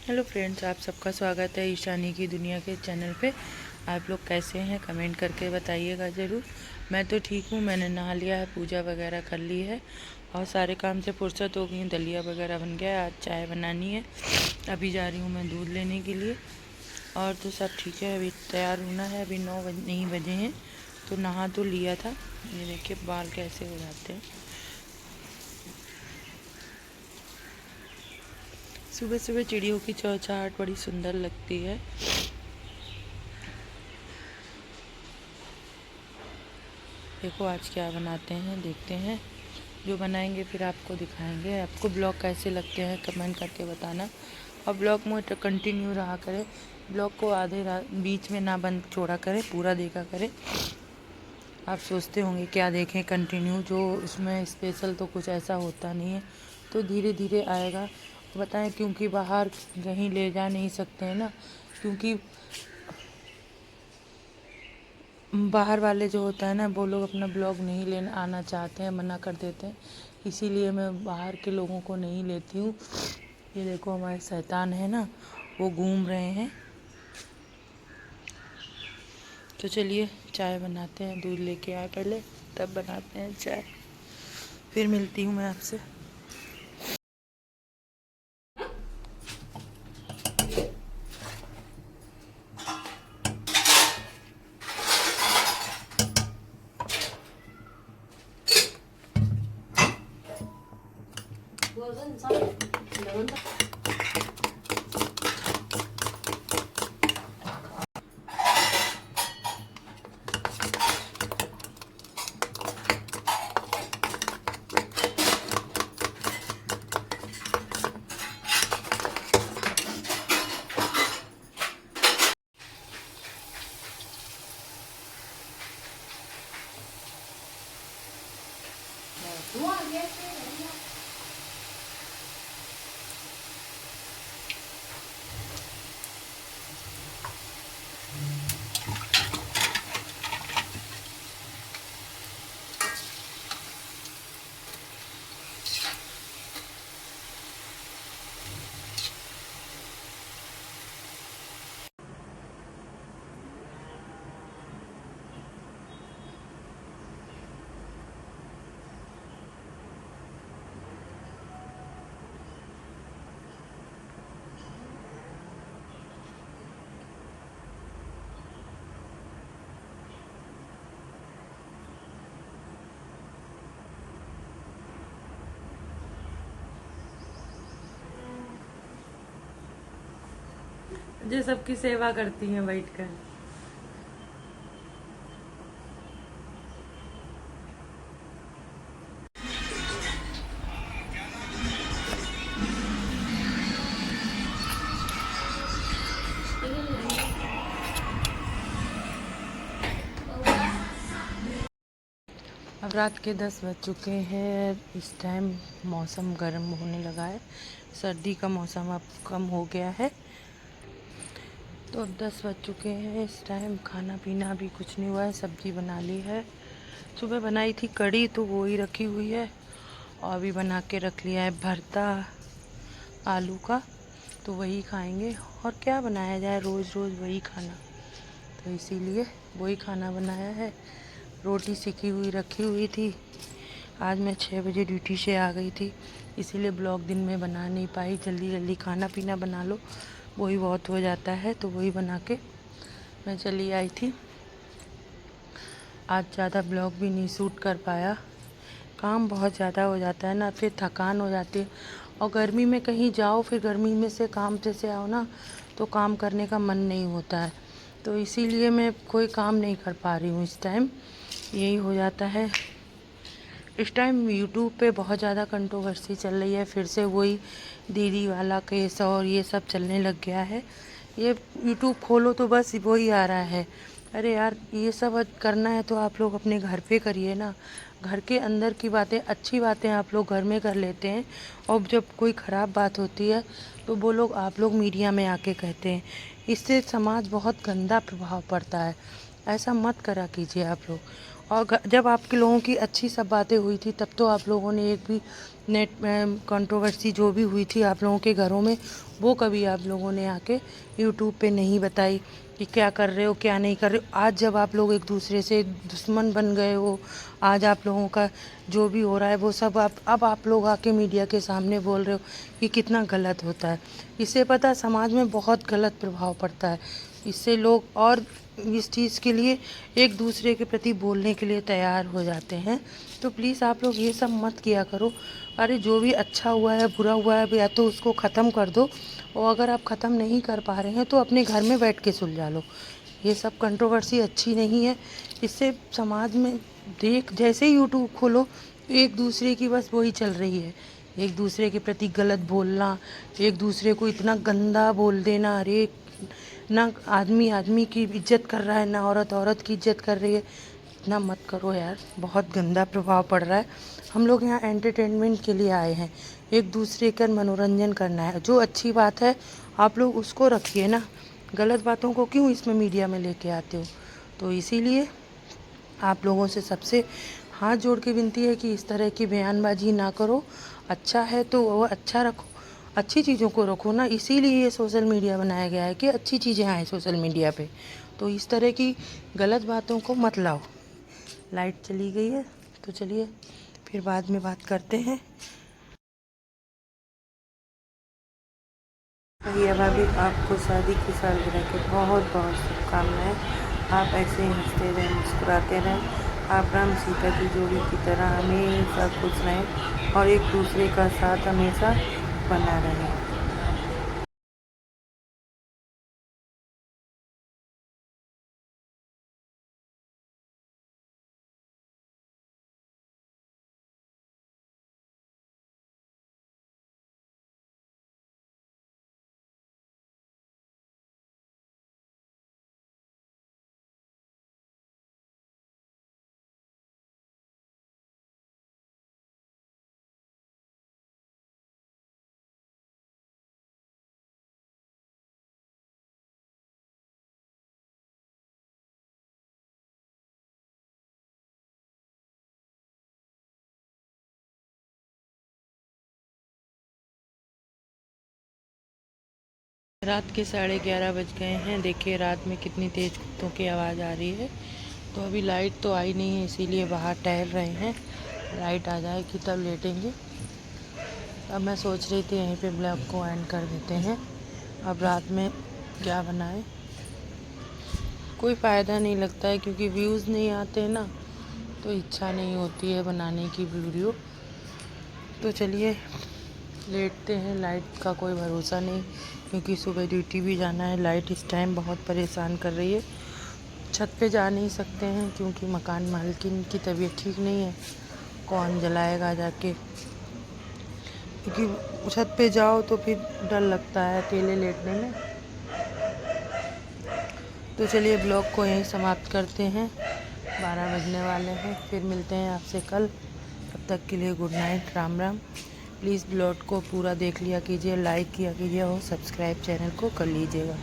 Hello friends, आप सबका स्वागत है ईशानी की दुनिया के चैनल पे। आप लोग कैसे हैं कमेंट करके बताइएगा ज़रूर। मैं तो ठीक हूँ। मैंने नहा लिया है, पूजा वगैरह कर ली है और सारे काम से फुर्सत हो गई। दलिया वगैरह बन गया है। आज चाय बनानी है। अभी जा रही हूँ मैं दूध लेने के लिए। और तो सब ठीक है। अभी तैयार होना है। अभी 9 नहीं बजे हैं तो नहा तो लिया था। ये देखिए बाल कैसे हो जाते हैं। सुबह सुबह चिड़ियों की चहचहाट बड़ी सुंदर लगती है। देखो आज क्या बनाते हैं, देखते हैं। जो बनाएंगे फिर आपको दिखाएंगे। आपको ब्लॉग कैसे लगते हैं कमेंट करके बताना। और ब्लॉग में कंटिन्यू रहा करें। ब्लॉग को आधे बीच में ना बंद छोड़ा करें, पूरा देखा करें। आप सोचते होंगे क्या देखें कंटिन्यू, जो उसमें स्पेशल तो कुछ ऐसा होता नहीं है। तो धीरे धीरे आएगा। बताएं, क्योंकि बाहर कहीं ले जा नहीं सकते हैं ना, क्योंकि बाहर वाले जो होता है ना, वो लोग अपना ब्लॉग नहीं लेना आना चाहते हैं, मना कर देते हैं। इसीलिए मैं बाहर के लोगों को नहीं लेती हूँ। ये देखो हमारे शैतान है ना, वो घूम रहे हैं। तो चलिए चाय बनाते हैं। दूध लेके आए पहले, तब बनाते हैं चाय। फिर मिलती हूँ मैं आपसे। जो सबकी सेवा करती हैं बैठकर। अब रात के 10 बज चुके हैं। इस टाइम मौसम गर्म होने लगा है। सर्दी का मौसम अब कम हो गया है। तो अब 10 बज चुके हैं। इस टाइम खाना पीना अभी कुछ नहीं हुआ है। सब्जी बना ली है। सुबह बनाई थी कढ़ी, तो वो ही रखी हुई है। और अभी बना के रख लिया है भरता आलू का, तो वही खाएंगे। और क्या बनाया जाए, रोज़ रोज़ वही खाना, तो इसीलिए वही खाना बनाया है। रोटी सीखी हुई रखी हुई थी। आज मैं 6 बजे ड्यूटी से आ गई थी, इसीलिए ब्लॉग दिन में बना नहीं पाई। जल्दी जल्दी खाना पीना बना लो, वही बहुत हो जाता है। तो वही बना के मैं चली आई थी। आज ज़्यादा ब्लॉग भी नहीं शूट कर पाया। काम बहुत ज़्यादा हो जाता है ना, फिर थकान हो जाती है। और गर्मी में कहीं जाओ, फिर गर्मी में से काम से आओ ना, तो काम करने का मन नहीं होता है। तो इसीलिए मैं कोई काम नहीं कर पा रही हूँ इस टाइम। यही हो जाता है। इस टाइम यूट्यूब पे बहुत ज़्यादा कंट्रोवर्सी चल रही है। फिर से वही दीदी वाला केस और ये सब चलने लग गया है। ये यूट्यूब खोलो तो बस वही आ रहा है। अरे यार, ये सब करना है तो आप लोग अपने घर पे करिए ना। घर के अंदर की बातें, अच्छी बातें आप लोग घर में कर लेते हैं, और जब कोई ख़राब बात होती है तो वो लोग आप लोग मीडिया में आके कहते हैं। इससे समाज बहुत गंदा प्रभाव पड़ता है। ऐसा मत करा कीजिए आप लोग। और जब आपके लोगों की अच्छी सब बातें हुई थी तब तो आप लोगों ने एक भी नेट कंट्रोवर्सी जो भी हुई थी आप लोगों के घरों में, वो कभी आप लोगों ने आके यूट्यूब पे नहीं बताई कि क्या कर रहे हो क्या नहीं कर रहे हो। आज जब आप लोग एक दूसरे से दुश्मन बन गए हो, आज आप लोगों का जो भी हो रहा है वो सब अब आप लोग आके मीडिया के सामने बोल रहे हो कि कितना गलत होता है। इससे पता समाज में बहुत गलत प्रभाव पड़ता है। इससे लोग और इस चीज़ के लिए एक दूसरे के प्रति बोलने के लिए तैयार हो जाते हैं। तो प्लीज़ आप लोग ये सब मत किया करो। अरे जो भी अच्छा हुआ है बुरा हुआ है या तो उसको ख़त्म कर दो, और अगर आप ख़त्म नहीं कर पा रहे हैं तो अपने घर में बैठ के सुलझा लो। ये सब कंट्रोवर्सी अच्छी नहीं है। इससे समाज में जैसे ही यूट्यूब खोलो एक दूसरे की बस वही चल रही है, एक दूसरे के प्रति गलत बोलना, एक दूसरे को इतना गंदा बोल देना। अरे ना आदमी आदमी की इज्जत कर रहा है, ना औरत औरत की इज्जत कर रही है। इतना मत करो यार, बहुत गंदा प्रभाव पड़ रहा है। हम लोग यहाँ एंटरटेनमेंट के लिए आए हैं, एक दूसरे का मनोरंजन करना है। जो अच्छी बात है आप लोग उसको रखिए ना, गलत बातों को क्यों इसमें मीडिया में लेके आते हो। तो इसीलिए आप लोगों से सबसे हाथ जोड़ के विनती है कि इस तरह की बयानबाजी ना करो। अच्छा है तो वो अच्छा रखो, अच्छी चीज़ों को रखो ना। इसीलिए ये सोशल मीडिया बनाया गया है कि अच्छी चीज़ें आएँ सोशल मीडिया पे। तो इस तरह की गलत बातों को मत लाओ। लाइट चली गई है तो चलिए फिर बाद में बात करते हैं। भैया भाभी आपको शादी की सालगिरह की बहुत बहुत शुभकामनाएं। आप ऐसे ही हंसते रहें, मुस्कुराते रहें। आप राम सीता की जोड़ी की तरह हमेशा खुश रहें और एक दूसरे का साथ हमेशा बना रहें। रात के 11:30 बज गए हैं। देखिए रात में कितनी तेज़ कुत्तों की आवाज़ आ रही है। तो अभी लाइट तो आई नहीं है, इसीलिए बाहर टहल रहे हैं। लाइट आ जाएगी तब लेटेंगे। अब मैं सोच रही थी यहीं पे ब्लॉग को एंड कर देते हैं। अब रात में क्या बनाएं, कोई फ़ायदा नहीं लगता है क्योंकि व्यूज़ नहीं आते हैं ना, तो इच्छा नहीं होती है बनाने की वीडियो। तो चलिए लेटते हैं, लाइट का कोई भरोसा नहीं क्योंकि सुबह ड्यूटी भी जाना है। लाइट इस टाइम बहुत परेशान कर रही है। छत पे जा नहीं सकते हैं क्योंकि मकान मालकिन की तबीयत ठीक नहीं है। कौन जलाएगा जाके, क्योंकि छत पे जाओ तो फिर डर लगता है अकेले लेटने में। तो चलिए ब्लॉग को यहीं समाप्त करते हैं, 12 बजने वाले हैं। फिर मिलते हैं आपसे कल, तब तक के लिए good night, Ram Ram. Please blog को पूरा देख लिया कीजिए, लाइक किया कीजिए और सब्सक्राइब चैनल को कर लीजिएगा।